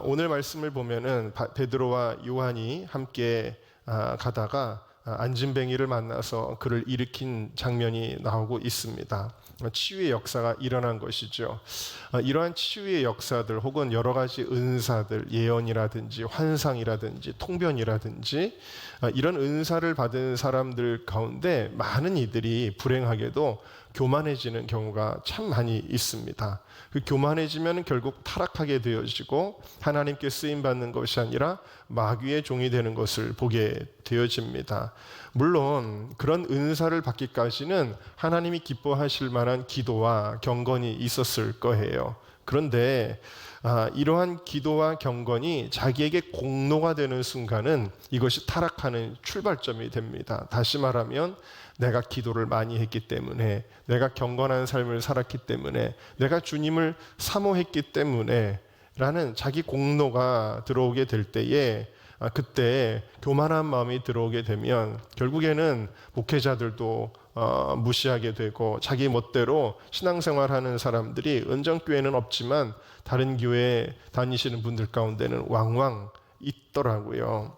오늘 말씀을 보면은 베드로와 요한이 함께 가다가 안진뱅이를 만나서 그를 일으킨 장면이 나오고 있습니다. 치유의 역사가 일어난 것이죠. 이러한 치유의 역사들 혹은 여러 가지 은사들, 예언이라든지 환상이라든지 통변이라든지 이런 은사를 받은 사람들 가운데 많은 이들이 불행하게도 교만해지는 경우가 참 많이 있습니다. 그 교만해지면 결국 타락하게 되어지고 하나님께 쓰임받는 것이 아니라 마귀의 종이 되는 것을 보게 되어집니다. 물론 그런 은사를 받기까지는 하나님이 기뻐하실 만한 기도와 경건이 있었을 거예요. 그런데 이러한 기도와 경건이 자기에게 공로가 되는 순간은 이것이 타락하는 출발점이 됩니다. 다시 말하면 내가 기도를 많이 했기 때문에, 내가 경건한 삶을 살았기 때문에, 내가 주님을 사모했기 때문에 라는 자기 공로가 들어오게 될 때에 그때 교만한 마음이 들어오게 되면 결국에는 목회자들도 무시하게 되고 자기 멋대로 신앙생활하는 사람들이 은정교회는 없지만 다른 교회에 다니시는 분들 가운데는 왕왕 있더라고요.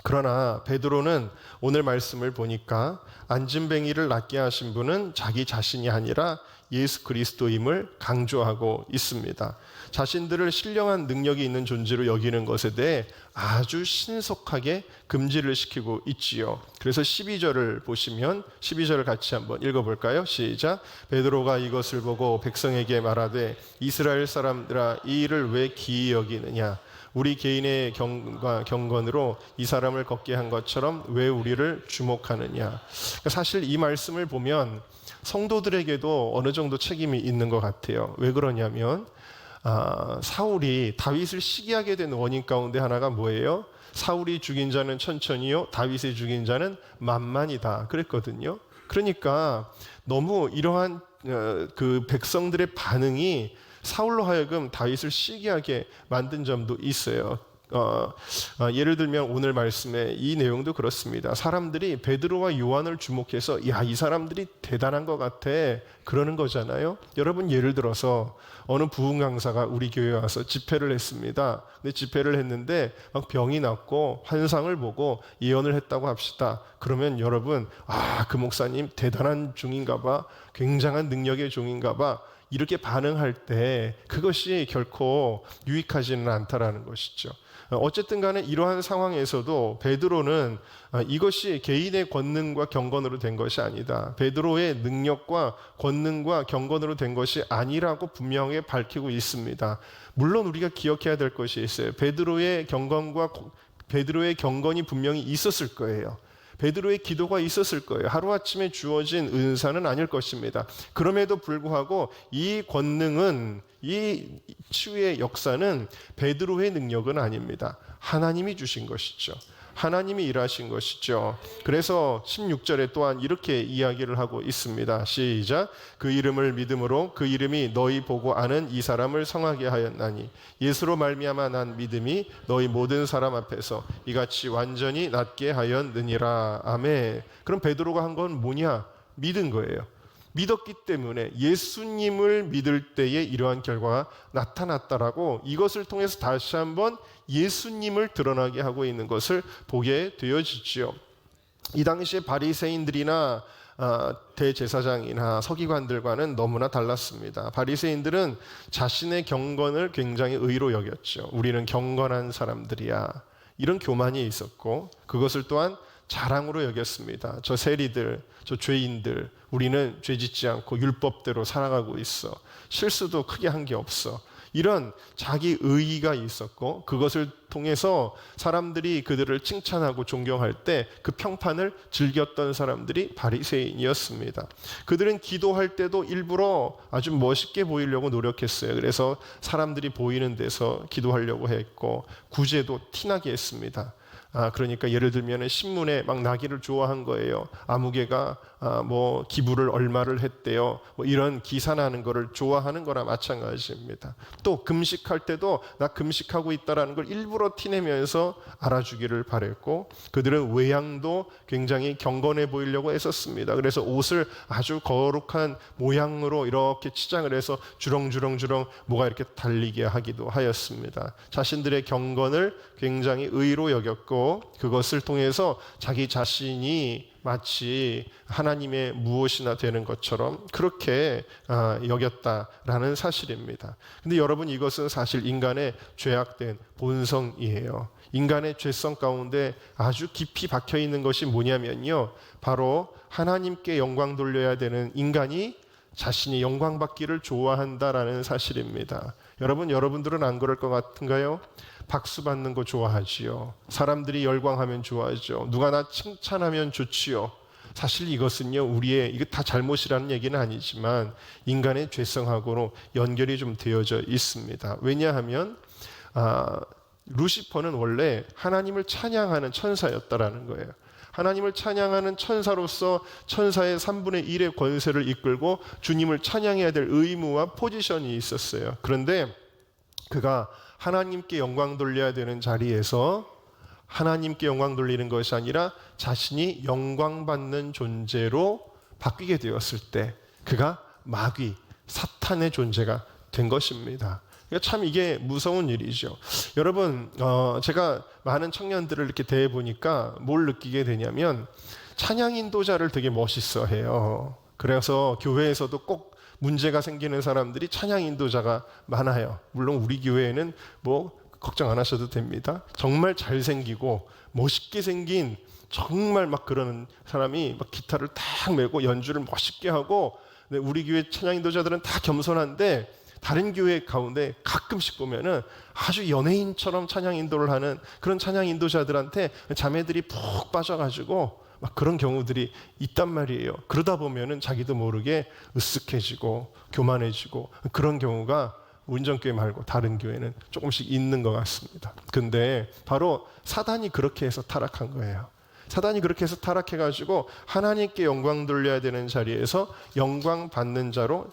그러나 베드로는 오늘 말씀을 보니까 안진뱅이를 낫게 하신 분은 자기 자신이 아니라 예수 그리스도임을 강조하고 있습니다. 자신들을 신령한 능력이 있는 존재로 여기는 것에 대해 아주 신속하게 금지를 시키고 있지요. 그래서 12절을 보시면 12절을 같이 한번 읽어볼까요? 시작. 베드로가 이것을 보고 백성에게 말하되 이스라엘 사람들아 이 일을 왜 기이 여기느냐? 우리 개인의 경건으로 이 사람을 걷게 한 것처럼 왜 우리를 주목하느냐. 사실 이 말씀을 보면 성도들에게도 어느 정도 책임이 있는 것 같아요. 왜 그러냐면 사울이 다윗을 시기하게 된 원인 가운데 하나가 뭐예요? 사울이 죽인 자는 천천히요 다윗이 죽인 자는 만만이다 그랬거든요. 그러니까 너무 이러한 그 백성들의 반응이 사울로 하여금 다윗을 시기하게 만든 점도 있어요. 예를 들면 오늘 말씀에 이 내용도 그렇습니다. 사람들이 베드로와 요한을 주목해서 야, 이 사람들이 대단한 것 같아 그러는 거잖아요. 여러분 예를 들어서 어느 부흥 강사가 우리 교회에 와서 집회를 했습니다. 근데 집회를 했는데 막 병이 났고 환상을 보고 예언을 했다고 합시다. 그러면 여러분 그 목사님 대단한 종인가 봐, 굉장한 능력의 종인가 봐 이렇게 반응할 때 그것이 결코 유익하지는 않다라는 것이죠. 어쨌든 간에 이러한 상황에서도 베드로는 이것이 개인의 권능과 경건으로 된 것이 아니다. 베드로의 능력과 권능과 경건으로 된 것이 아니라고 분명하게 밝히고 있습니다. 물론 우리가 기억해야 될 것이 있어요. 베드로의 경건이 분명히 있었을 거예요. 베드로의 기도가 있었을 거예요. 하루아침에 주어진 은사는 아닐 것입니다. 그럼에도 불구하고 이 권능은, 이 치유의 역사는 베드로의 능력은 아닙니다. 하나님이 주신 것이죠. 하나님이 일하신 것이죠. 그래서 16절에 또한 이렇게 이야기를 하고 있습니다. 시작. 그 이름을 믿음으로 그 이름이 너희 보고 아는 이 사람을 성하게 하였나니 예수로 말미암아 난 믿음이 너희 모든 사람 앞에서 이같이 완전히 낫게 하였느니라. 아멘. 그럼 베드로가 한 건 뭐냐? 믿은 거예요. 믿었기 때문에 예수님을 믿을 때에 이러한 결과가 나타났다라고 이것을 통해서 다시 한번 예수님을 드러나게 하고 있는 것을 보게 되어지지요. 이 당시에 바리새인들이나 대제사장이나 서기관들과는 너무나 달랐습니다. 바리새인들은 자신의 경건을 굉장히 의로 여겼죠. 우리는 경건한 사람들이야. 이런 교만이 있었고 그것을 또한 자랑으로 여겼습니다. 저 세리들, 저 죄인들, 우리는 죄짓지 않고 율법대로 살아가고 있어. 실수도 크게 한 게 없어. 이런 자기 의의가 있었고 그것을 통해서 사람들이 그들을 칭찬하고 존경할 때 그 평판을 즐겼던 사람들이 바리새인이었습니다. 그들은 기도할 때도 일부러 아주 멋있게 보이려고 노력했어요. 그래서 사람들이 보이는 데서 기도하려고 했고 구제도 티나게 했습니다. 그러니까 예를 들면 신문에 막 나귀를 좋아한 거예요. 아무개가 뭐 기부를 얼마를 했대요. 뭐 이런 기사 나는 거를 좋아하는 거나 마찬가지입니다. 또 금식할 때도 나 금식하고 있다라는 걸 일부러 티내면서 알아주기를 바랬고, 그들은 외양도 굉장히 경건해 보이려고 애썼습니다. 그래서 옷을 아주 거룩한 모양으로 이렇게 치장을 해서 주렁주렁 뭐가 이렇게 달리게 하기도 하였습니다. 자신들의 경건을 굉장히 의로 여겼고, 그것을 통해서 자기 자신이 마치 하나님의 무엇이나 되는 것처럼 그렇게 여겼다라는 사실입니다. 근데 여러분, 이것은 사실 인간의 죄악된 본성이에요. 인간의 죄성 가운데 아주 깊이 박혀 있는 것이 뭐냐면요, 바로 하나님께 영광 돌려야 되는 인간이 자신이 영광 받기를 좋아한다라는 사실입니다. 여러분들은 안 그럴 것 같은가요? 박수 받는 거 좋아하지요. 사람들이 열광하면 좋아하죠. 누가 나 칭찬하면 좋지요. 사실 이것은요, 이거 다 잘못이라는 얘기는 아니지만 인간의 죄성하고는 연결이 좀 되어져 있습니다. 왜냐하면 루시퍼는 원래 하나님을 찬양하는 천사였다라는 거예요. 하나님을 찬양하는 천사로서 천사의 3분의 1의 권세를 이끌고 주님을 찬양해야 될 의무와 포지션이 있었어요. 그런데 그가 하나님께 영광 돌려야 되는 자리에서 하나님께 영광 돌리는 것이 아니라 자신이 영광받는 존재로 바뀌게 되었을 때 그가 마귀, 사탄의 존재가 된 것입니다. 참 이게 무서운 일이죠. 여러분, 제가 많은 청년들을 이렇게 대해보니까 뭘 느끼게 되냐면 찬양 인도자를 되게 멋있어 해요. 그래서 교회에서도 꼭 문제가 생기는 사람들이 찬양 인도자가 많아요. 물론 우리 교회에는 뭐 걱정 안 하셔도 됩니다. 정말 잘생기고 멋있게 생긴 정말 막 그러는 사람이 막 기타를 딱 메고 연주를 멋있게 하고, 우리 교회 찬양 인도자들은 다 겸손한데 다른 교회 가운데 가끔씩 보면은 아주 연예인처럼 찬양 인도를 하는 그런 찬양 인도자들한테 자매들이 푹 빠져가지고 막 그런 경우들이 있단 말이에요. 그러다 보면은 자기도 모르게 으쓱해지고 교만해지고 그런 경우가 운전교회 말고 다른 교회는 조금씩 있는 것 같습니다. 근데 바로 사단이 그렇게 해서 타락한 거예요. 사단이 그렇게 해서 타락해가지고 하나님께 영광 돌려야 되는 자리에서 영광 받는 자로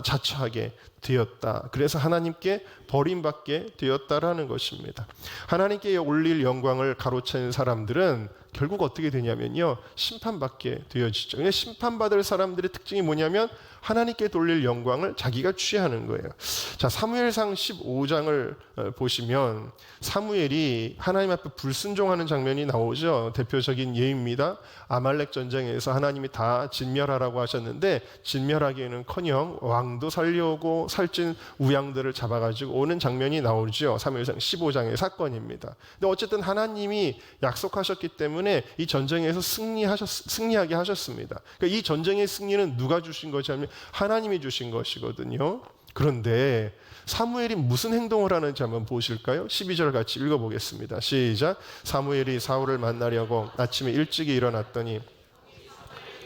자처하게 되었다. 그래서 하나님께 버림받게 되었다라는 것입니다. 하나님께 올릴 영광을 가로챈 사람들은 결국 어떻게 되냐면요, 심판받게 되어지죠. 심판받을 사람들의 특징이 뭐냐면 하나님께 돌릴 영광을 자기가 취하는 거예요. 자, 사무엘상 15장을 보시면 사무엘이 하나님 앞에 불순종하는 장면이 나오죠. 대표적인 예입니다. 아말렉 전쟁에서 하나님이 다 진멸하라고 하셨는데 진멸하기에는커녕 왕도 살려오고 살찐 우양들을 잡아가지고 오는 장면이 나오죠. 사무엘상 15장의 사건입니다. 근데 어쨌든 하나님이 약속하셨기 때문에 이 전쟁에서 승리하게 하셨습니다. 그러니까 이 전쟁의 승리는 누가 주신 것이 아니면 하나님이 주신 것이거든요. 그런데 사무엘이 무슨 행동을 하는지 한번 보실까요? 12절 같이 읽어보겠습니다. 시작. 사무엘이 사울을 만나려고 아침에 일찍이 일어났더니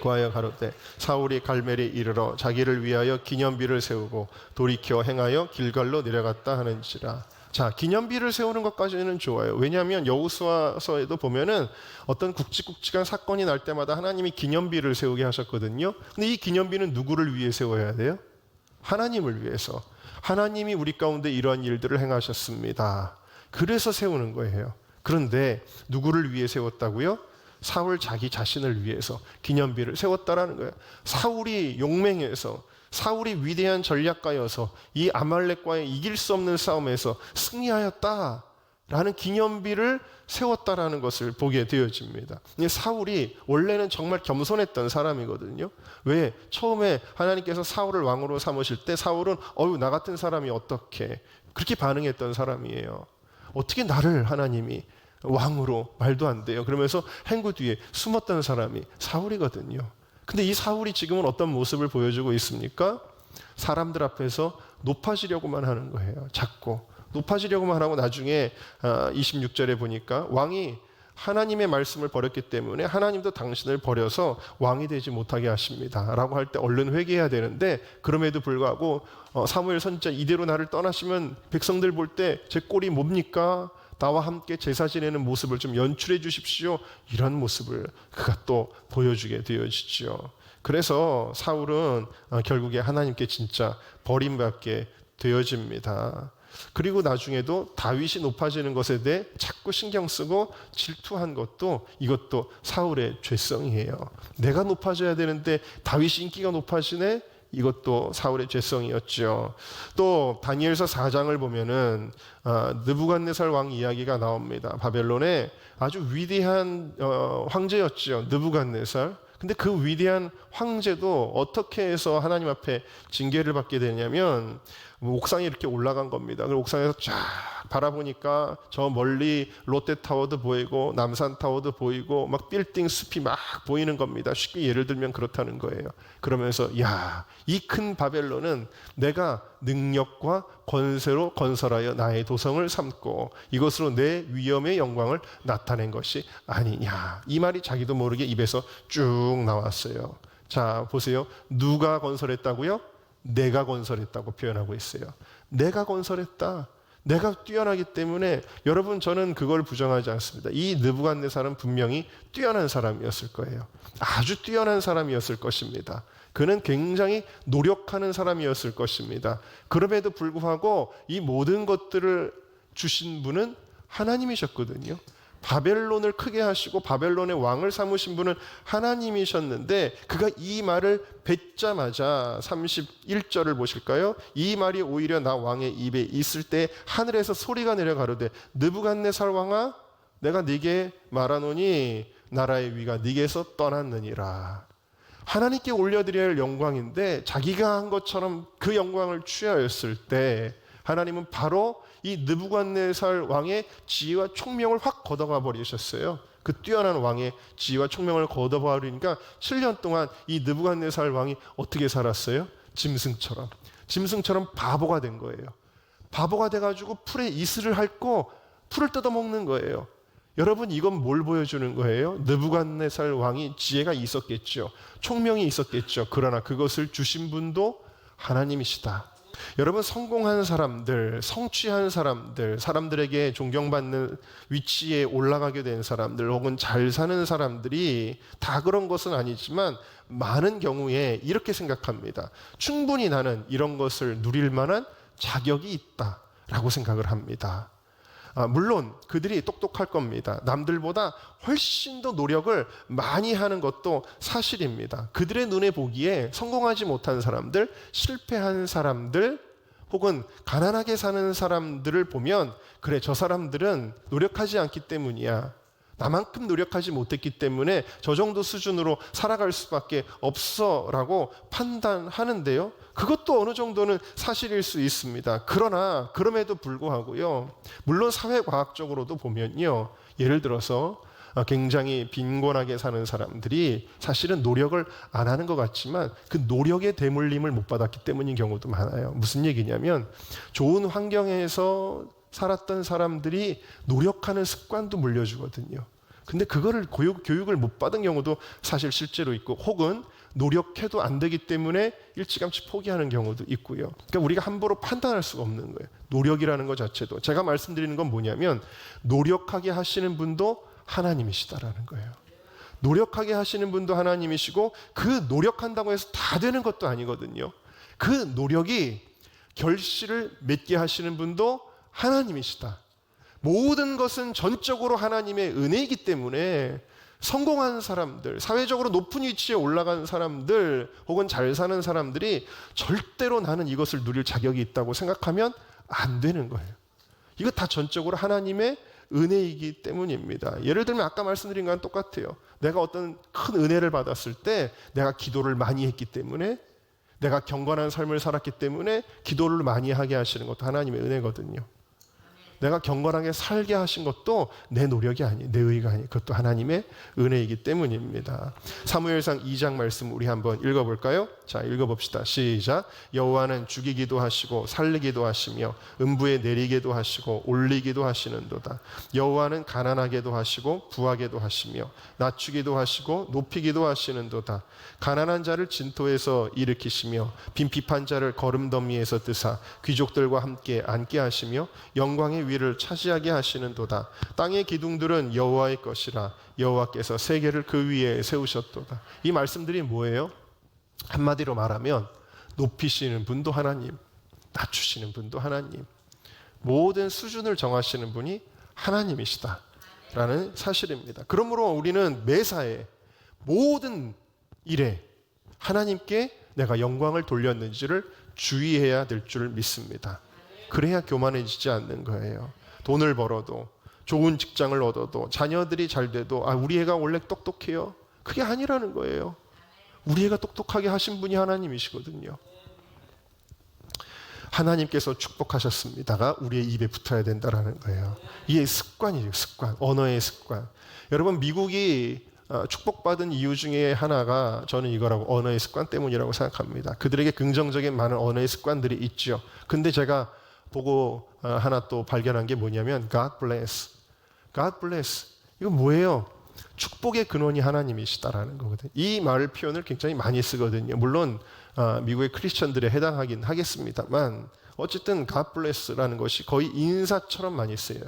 구하여 가로되 사울이 갈멜에 이르러 자기를 위하여 기념비를 세우고 돌이켜 행하여 길갈로 내려갔다 하는지라. 자, 기념비를 세우는 것까지는 좋아요. 왜냐하면 여호수아서에도 보면은 어떤 굵직굵직한 사건이 날 때마다 하나님이 기념비를 세우게 하셨거든요. 근데 이 기념비는 누구를 위해 세워야 돼요? 하나님을 위해서. 하나님이 우리 가운데 이러한 일들을 행하셨습니다. 그래서 세우는 거예요. 그런데 누구를 위해 세웠다고요? 사울 자기 자신을 위해서 기념비를 세웠다라는 거예요. 사울이 용맹해서, 사울이 위대한 전략가여서 이 아말렉과의 이길 수 없는 싸움에서 승리하였다라는 기념비를 세웠다라는 것을 보게 되어집니다. 사울이 원래는 정말 겸손했던 사람이거든요. 왜? 처음에 하나님께서 사울을 왕으로 삼으실 때 사울은 나 같은 사람이 어떻게 그렇게 반응했던 사람이에요. 어떻게 나를 하나님이 왕으로, 말도 안 돼요. 그러면서 행구 뒤에 숨었던 사람이 사울이거든요. 근데 이 사울이 지금은 어떤 모습을 보여주고 있습니까? 사람들 앞에서 높아지려고만 하는 거예요. 자꾸 높아지려고만 하고 나중에 26절에 보니까 왕이 하나님의 말씀을 버렸기 때문에 하나님도 당신을 버려서 왕이 되지 못하게 하십니다 라고 할 때 얼른 회개해야 되는데, 그럼에도 불구하고 사무엘 선지자 이대로 나를 떠나시면 백성들 볼 때 제 꼴이 뭡니까? 나와 함께 제사 지내는 모습을 좀 연출해 주십시오. 이런 모습을 그가 또 보여주게 되어지죠. 그래서 사울은 결국에 하나님께 진짜 버림받게 되어집니다. 그리고 나중에도 다윗이 높아지는 것에 대해 자꾸 신경 쓰고 질투한 것도 이것도 사울의 죄성이에요. 내가 높아져야 되는데 다윗이 인기가 높아지네? 이것도 사울의 죄성이었죠. 또 다니엘서 4장을 보면은 느부갓네살 왕 이야기가 나옵니다. 바벨론의 아주 위대한 황제였죠. 느부갓네살. 근데 그 위대한 황제도 어떻게 해서 하나님 앞에 징계를 받게 되냐면 옥상에 이렇게 올라간 겁니다. 그 옥상에서 쫙 바라보니까 저 멀리 롯데타워도 보이고 남산타워도 보이고 막 빌딩 숲이 막 보이는 겁니다. 쉽게 예를 들면 그렇다는 거예요. 그러면서 야, 이 큰 바벨론은 내가 능력과 권세로 건설하여 나의 도성을 삼고 이것으로 내 위엄의 영광을 나타낸 것이 아니냐. 이 말이 자기도 모르게 입에서 쭉 나왔어요. 자, 보세요. 누가 건설했다고요? 내가 건설했다고 표현하고 있어요. 내가 건설했다. 내가 뛰어나기 때문에 여러분 저는 그걸 부정하지 않습니다. 이 느부갓네살은 분명히 뛰어난 사람이었을 거예요. 아주 뛰어난 사람이었을 것입니다. 그는 굉장히 노력하는 사람이었을 것입니다. 그럼에도 불구하고 이 모든 것들을 주신 분은 하나님이셨거든요. 바벨론을 크게 하시고 바벨론의 왕을 삼으신 분은 하나님이셨는데 그가 이 말을 뱉자마자 31절을 보실까요? 이 말이 오히려 나 왕의 입에 있을 때 하늘에서 소리가 내려 가로되 느부갓네살 왕아 내가 네게 말하노니 나라의 위가 네게서 떠났느니라. 하나님께 올려드려야 할 영광인데 자기가 한 것처럼 그 영광을 취하였을 때 하나님은 바로 이 느부갓네살 왕의 지혜와 총명을 확 걷어가 버리셨어요. 그 뛰어난 왕의 지혜와 총명을 걷어가 버리니까 7년 동안 이 느부갓네살 왕이 어떻게 살았어요? 짐승처럼 바보가 된 거예요. 바보가 돼가지고 풀에 이슬을 핥고 풀을 뜯어먹는 거예요. 여러분 이건 뭘 보여주는 거예요? 느부갓네살 왕이 지혜가 있었겠죠. 총명이 있었겠죠. 그러나 그것을 주신 분도 하나님이시다. 여러분 성공한 사람들, 성취한 사람들, 사람들에게 존경받는 위치에 올라가게 된 사람들 혹은 잘 사는 사람들이 다 그런 것은 아니지만 많은 경우에 이렇게 생각합니다. 충분히 나는 이런 것을 누릴 만한 자격이 있다라고 생각을 합니다. 물론 그들이 똑똑할 겁니다. 남들보다 훨씬 더 노력을 많이 하는 것도 사실입니다. 그들의 눈에 보기에 성공하지 못한 사람들, 실패한 사람들, 혹은 가난하게 사는 사람들을 보면 그래 저 사람들은 노력하지 않기 때문이야. 나만큼 노력하지 못했기 때문에 저 정도 수준으로 살아갈 수밖에 없어라고 판단하는데요. 그것도 어느 정도는 사실일 수 있습니다. 그러나 그럼에도 불구하고요. 물론 사회과학적으로도 보면요. 예를 들어서 굉장히 빈곤하게 사는 사람들이 사실은 노력을 안 하는 것 같지만 그 노력의 대물림을 못 받았기 때문인 경우도 많아요. 무슨 얘기냐면 좋은 환경에서 살았던 사람들이 노력하는 습관도 물려주거든요. 근데 그거를 교육을 못 받은 경우도 사실 실제로 있고 혹은 노력해도 안 되기 때문에 일찌감치 포기하는 경우도 있고요. 그러니까 우리가 함부로 판단할 수가 없는 거예요. 노력이라는 것 자체도. 제가 말씀드리는 건 뭐냐면 노력하게 하시는 분도 하나님이시다라는 거예요. 노력하게 하시는 분도 하나님이시고 그 노력한다고 해서 다 되는 것도 아니거든요. 그 노력이 결실을 맺게 하시는 분도 하나님이시다. 모든 것은 전적으로 하나님의 은혜이기 때문에 성공한 사람들, 사회적으로 높은 위치에 올라간 사람들 혹은 잘 사는 사람들이 절대로 나는 이것을 누릴 자격이 있다고 생각하면 안 되는 거예요. 이거 다 전적으로 하나님의 은혜이기 때문입니다. 예를 들면 아까 말씀드린 거랑 똑같아요. 내가 어떤 큰 은혜를 받았을 때 내가 기도를 많이 했기 때문에 내가 경건한 삶을 살았기 때문에 기도를 많이 하게 하시는 것도 하나님의 은혜거든요. 내가 경건하게 살게 하신 것도 내 노력이 아니에요. 내 의가 아니에요. 그것도 하나님의 은혜이기 때문입니다. 사무엘상 2장 말씀 우리 한번 읽어볼까요? 자, 읽어봅시다. 시작. 여호와는 죽이기도 하시고 살리기도 하시며 음부에 내리게도 하시고 올리기도 하시는도다. 여호와는 가난하게도 하시고 부하게도 하시며 낮추기도 하시고 높이기도 하시는도다. 가난한 자를 진토에서 일으키시며 빈핍한 자를 거름더미에서 드사 귀족들과 함께 앉게 하시며 영광의 위를 차지하게 하시는도다. 땅의 기둥들은 여호와의 것이라 여호와께서 세계를 그 위에 세우셨도다. 이 말씀들이 뭐예요? 한마디로 말하면 높이시는 분도 하나님, 낮추시는 분도 하나님, 모든 수준을 정하시는 분이 하나님이시다라는 사실입니다. 그러므로 우리는 매사에 모든 일에 하나님께 내가 영광을 돌렸는지를 주의해야 될 줄 믿습니다. 그래야 교만해지지 않는 거예요. 돈을 벌어도, 좋은 직장을 얻어도, 자녀들이 잘 돼도 우리 애가 원래 똑똑해요. 그게 아니라는 거예요. 우리 애가 똑똑하게 하신 분이 하나님이시거든요. 하나님께서 축복하셨습니다가 우리의 입에 붙어야 된다는 거예요. 이게 습관이에요. 습관, 언어의 습관. 여러분, 미국이 축복받은 이유 중에 하나가 저는 이거라고, 언어의 습관 때문이라고 생각합니다. 그들에게 긍정적인 많은 언어의 습관들이 있죠. 근데 제가 보고 하나 또 발견한 게 뭐냐면 God bless. God bless. 이거 뭐예요? 축복의 근원이 하나님이시다라는 거거든요. 이 말 표현을 굉장히 많이 쓰거든요. 물론 미국의 크리스천들에 해당하긴 하겠습니다만 어쨌든 God bless라는 것이 거의 인사처럼 많이 쓰여요.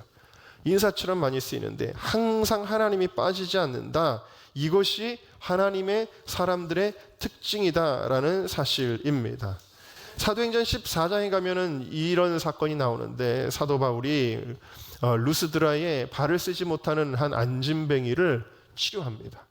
인사처럼 많이 쓰이는데 항상 하나님이 빠지지 않는다. 이것이 하나님의 사람들의 특징이다라는 사실입니다. 사도행전 14장에 가면은 이런 사건이 나오는데 사도 바울이 루스드라에 발을 쓰지 못하는 한 안진뱅이를 치료합니다.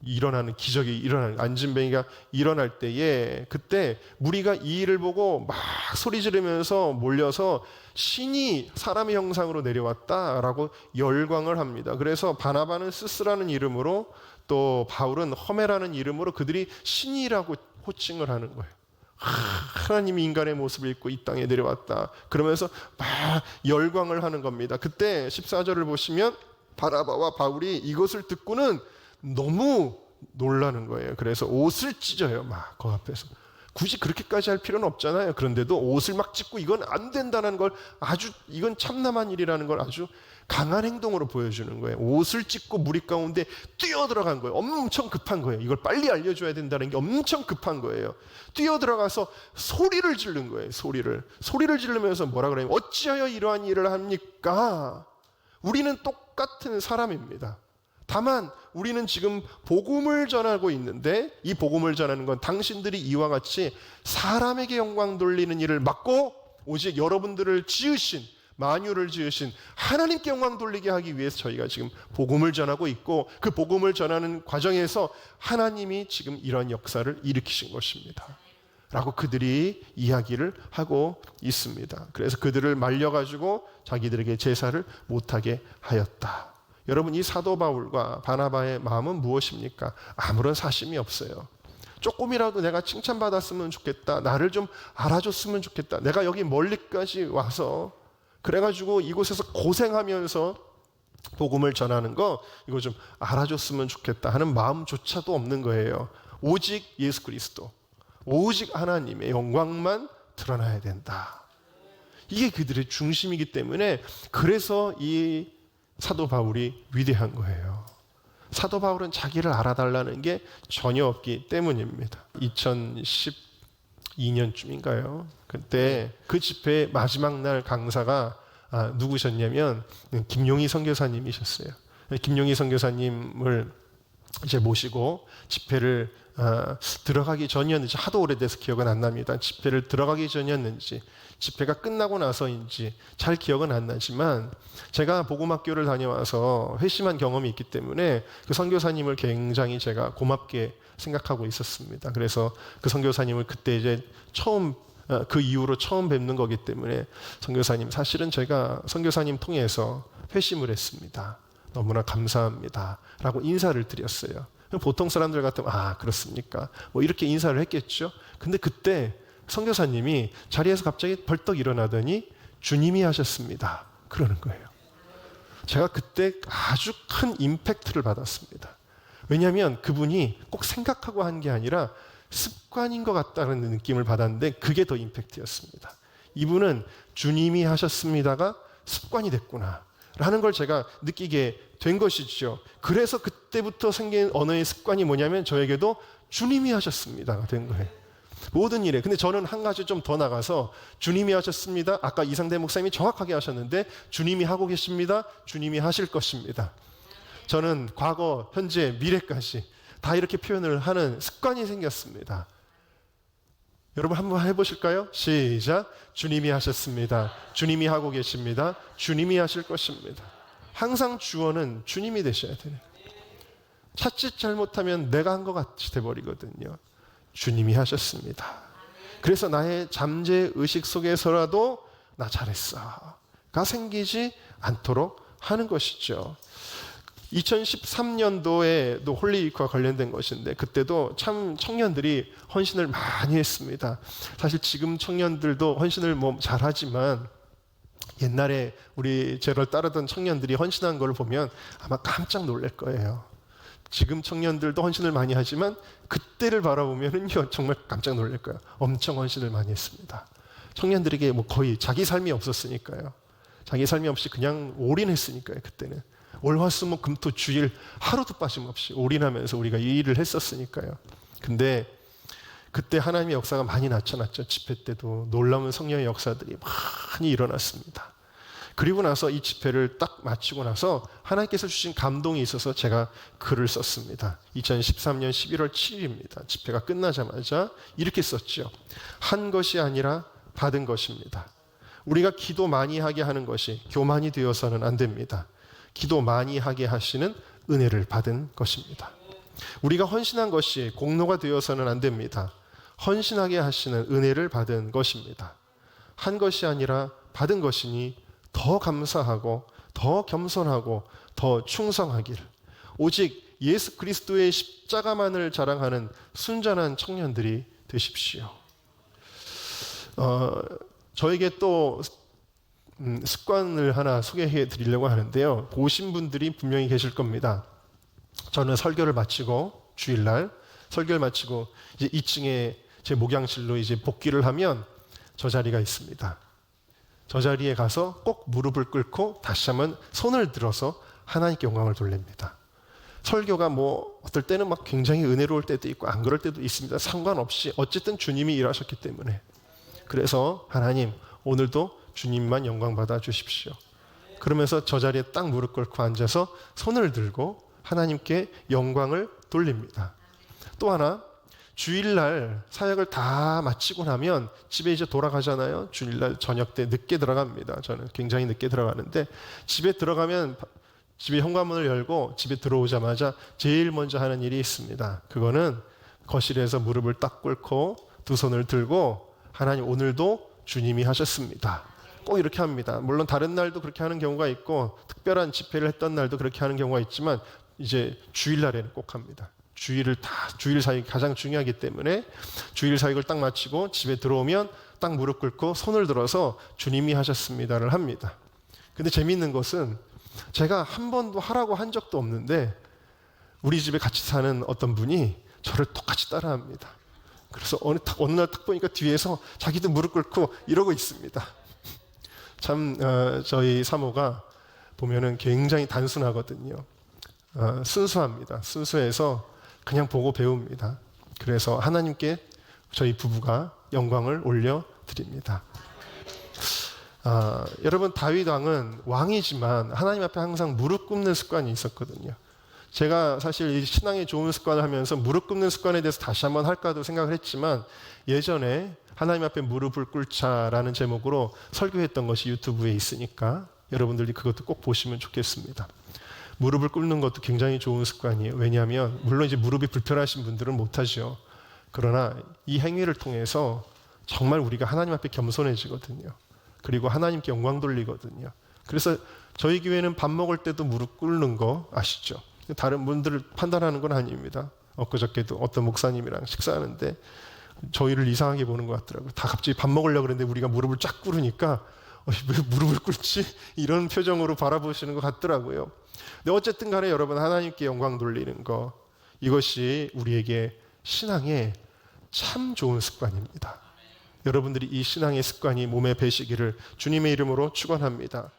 일어나는 기적이 일어나는, 안진뱅이가 일어날 때에 그때 무리가 이 일을 보고 막 소리 지르면서 몰려서 신이 사람의 형상으로 내려왔다라고 열광을 합니다. 그래서 바나바는 스스라는 이름으로 또 바울은 허메라는 이름으로 그들이 신이라고 호칭을 하는 거예요. 하나님이 인간의 모습을 입고 이 땅에 내려왔다. 그러면서 막 열광을 하는 겁니다. 그때 14절을 보시면 바나바와 바울이 이것을 듣고는 너무 놀라는 거예요. 그래서 옷을 찢어요. 막 그 앞에서. 굳이 그렇게까지 할 필요는 없잖아요. 그런데도 옷을 막 찢고 이건 안 된다는 걸 아주, 이건 참남한 일이라는 걸 아주 강한 행동으로 보여주는 거예요. 옷을 찢고 무리 가운데 뛰어들어간 거예요. 엄청 급한 거예요. 이걸 빨리 알려줘야 된다는 게 엄청 급한 거예요. 뛰어들어가서 소리를 지른 거예요. 소리를 지르면서 뭐라 그래요? 어찌하여 이러한 일을 합니까? 우리는 똑같은 사람입니다. 다만 우리는 지금 복음을 전하고 있는데 이 복음을 전하는 건 당신들이 이와 같이 사람에게 영광 돌리는 일을 막고 오직 여러분들을 지으신, 만유를 지으신 하나님께 영광 돌리게 하기 위해서 저희가 지금 복음을 전하고 있고 그 복음을 전하는 과정에서 하나님이 지금 이런 역사를 일으키신 것입니다. 라고 그들이 이야기를 하고 있습니다. 그래서 그들을 말려가지고 자기들에게 제사를 못하게 하였다. 여러분, 이 사도 바울과 바나바의 마음은 무엇입니까? 아무런 사심이 없어요. 조금이라도 내가 칭찬받았으면 좋겠다. 나를 좀 알아줬으면 좋겠다. 내가 여기 멀리까지 와서 그래가지고 이곳에서 고생하면서 복음을 전하는 거 이거 좀 알아줬으면 좋겠다 하는 마음조차도 없는 거예요. 오직 예수 그리스도, 오직 하나님의 영광만 드러나야 된다. 이게 그들의 중심이기 때문에 그래서 이 사도 바울이 위대한 거예요. 사도 바울은 자기를 알아달라는 게 전혀 없기 때문입니다. 2012년쯤인가요? 그때 그 집회 마지막 날 강사가 누구셨냐면 김용희 선교사님이셨어요. 김용희 선교사님을 이제 모시고 집회를 들어가기 전이었는지 하도 오래돼서 기억은 안 납니다. 집회를 들어가기 전이었는지 집회가 끝나고 나서인지 잘 기억은 안 나지만 제가 복음학교를 다녀와서 회심한 경험이 있기 때문에 그 선교사님을 굉장히 제가 고맙게 생각하고 있었습니다. 그래서 그 선교사님을 그때 이제 그 이후로 처음 뵙는 거기 때문에 선교사님, 사실은 제가 선교사님 통해서 회심을 했습니다. 너무나 감사합니다. 라고 인사를 드렸어요. 보통 사람들 같으면 그렇습니까? 뭐 이렇게 인사를 했겠죠. 근데 그때 선교사님이 자리에서 갑자기 벌떡 일어나더니 주님이 하셨습니다. 그러는 거예요. 제가 그때 아주 큰 임팩트를 받았습니다. 왜냐하면 그분이 꼭 생각하고 한 게 아니라 습관인 것 같다는 느낌을 받았는데 그게 더 임팩트였습니다. 이분은 주님이 하셨습니다가 습관이 됐구나 라는 걸 제가 느끼게 된 것이죠. 그래서 그때부터 생긴 언어의 습관이 뭐냐면 저에게도 주님이 하셨습니다가 된 거예요. 모든 일에. 근데 저는 한 가지 좀 더 나가서 주님이 하셨습니다. 아까 이상대 목사님이 정확하게 하셨는데 주님이 하고 계십니다. 주님이 하실 것입니다. 저는 과거, 현재, 미래까지 다 이렇게 표현을 하는 습관이 생겼습니다. 여러분 한번 해보실까요? 시작. 주님이 하셨습니다. 주님이 하고 계십니다. 주님이 하실 것입니다. 항상 주어는 주님이 되셔야 돼요. 자칫 잘못하면 내가 한 것 같이 돼버리거든요. 주님이 하셨습니다. 그래서 나의 잠재 의식 속에서라도 나 잘했어가 생기지 않도록 하는 것이죠. 2013년도에도 홀리위크와 관련된 것인데 그때도 참 청년들이 헌신을 많이 했습니다. 사실 지금 청년들도 헌신을 잘하지만 옛날에 우리 저를 따르던 청년들이 헌신한 걸 보면 아마 깜짝 놀랄 거예요. 지금 청년들도 헌신을 많이 하지만 그때를 바라보면은요 정말 깜짝 놀랄 거예요. 엄청 헌신을 많이 했습니다. 청년들에게 거의 자기 삶이 없었으니까요. 자기 삶이 없이 그냥 올인했으니까요. 그때는 월화수목금토 주일 하루도 빠짐없이 올인하면서 우리가 이 일을 했었으니까요. 근데 그때 하나님의 역사가 많이 나타났죠. 집회 때도 놀라운 성령의 역사들이 많이 일어났습니다. 그리고 나서 이 집회를 딱 마치고 나서 하나님께서 주신 감동이 있어서 제가 글을 썼습니다. 2013년 11월 7일입니다. 집회가 끝나자마자 이렇게 썼죠. 한 것이 아니라 받은 것입니다. 우리가 기도 많이 하게 하는 것이 교만이 되어서는 안 됩니다. 기도 많이 하게 하시는 은혜를 받은 것입니다. 우리가 헌신한 것이 공로가 되어서는 안 됩니다. 헌신하게 하시는 은혜를 받은 것입니다. 한 것이 아니라 받은 것이니 더 감사하고 더 겸손하고 더 충성하길. 오직 예수 그리스도의 십자가만을 자랑하는 순전한 청년들이 되십시오. 저에게 또 습관을 하나 소개해 드리려고 하는데요. 보신 분들이 분명히 계실 겁니다. 저는 설교를 마치고 주일날 설교를 마치고 이제 2층에 제 목양실로 이제 복귀를 하면 저 자리가 있습니다. 저 자리에 가서 꼭 무릎을 꿇고 다시 한번 손을 들어서 하나님께 영광을 돌립니다. 설교가 어떨 때는 굉장히 은혜로울 때도 있고 안 그럴 때도 있습니다. 상관없이 어쨌든 주님이 일하셨기 때문에. 그래서 하나님 오늘도 주님만 영광 받아 주십시오. 그러면서 저 자리에 딱 무릎 꿇고 앉아서 손을 들고 하나님께 영광을 돌립니다. 또 하나 주일날 사역을 다 마치고 나면 집에 이제 돌아가잖아요. 주일날 저녁 때 늦게 들어갑니다. 저는 굉장히 늦게 들어가는데 집에 들어가면 집에 현관문을 열고 집에 들어오자마자 제일 먼저 하는 일이 있습니다. 그거는 거실에서 무릎을 딱 꿇고 두 손을 들고 하나님 오늘도 주님이 하셨습니다. 꼭 이렇게 합니다. 물론 다른 날도 그렇게 하는 경우가 있고 특별한 집회를 했던 날도 그렇게 하는 경우가 있지만 이제 주일날에는 꼭 합니다. 주일 사역이 가장 중요하기 때문에 주일 사역을 딱 마치고 집에 들어오면 딱 무릎 꿇고 손을 들어서 주님이 하셨습니다를 합니다. 근데 재미있는 것은 제가 한 번도 하라고 한 적도 없는데 우리 집에 같이 사는 어떤 분이 저를 똑같이 따라합니다. 그래서 어느 날 딱 보니까 뒤에서 자기도 무릎 꿇고 이러고 있습니다. 참 저희 사모가 보면은 굉장히 단순하거든요. 순수합니다. 순수해서 그냥 보고 배웁니다. 그래서 하나님께 저희 부부가 영광을 올려드립니다. 여러분 다윗 왕은 왕이지만 하나님 앞에 항상 무릎 꿇는 습관이 있었거든요. 제가 사실 이 신앙의 좋은 습관을 하면서 무릎 꿇는 습관에 대해서 다시 한번 할까도 생각을 했지만 예전에 하나님 앞에 무릎을 꿇자라는 제목으로 설교했던 것이 유튜브에 있으니까 여러분들이 그것도 꼭 보시면 좋겠습니다. 무릎을 꿇는 것도 굉장히 좋은 습관이에요. 왜냐하면 물론 이제 무릎이 불편하신 분들은 못하죠. 그러나 이 행위를 통해서 정말 우리가 하나님 앞에 겸손해지거든요. 그리고 하나님께 영광 돌리거든요. 그래서 저희 교회는 밥 먹을 때도 무릎 꿇는 거 아시죠? 다른 분들을 판단하는 건 아닙니다. 엊그저께도 어떤 목사님이랑 식사하는데 저희를 이상하게 보는 것 같더라고요. 다 갑자기 밥 먹으려고 그랬는데 우리가 무릎을 쫙 꿇으니까 왜 무릎을 꿇지? 이런 표정으로 바라보시는 것 같더라고요. 근데 어쨌든 간에 여러분 하나님께 영광 돌리는 거 이것이 우리에게 신앙의 참 좋은 습관입니다. 여러분들이 이 신앙의 습관이 몸에 배시기를 주님의 이름으로 축원합니다.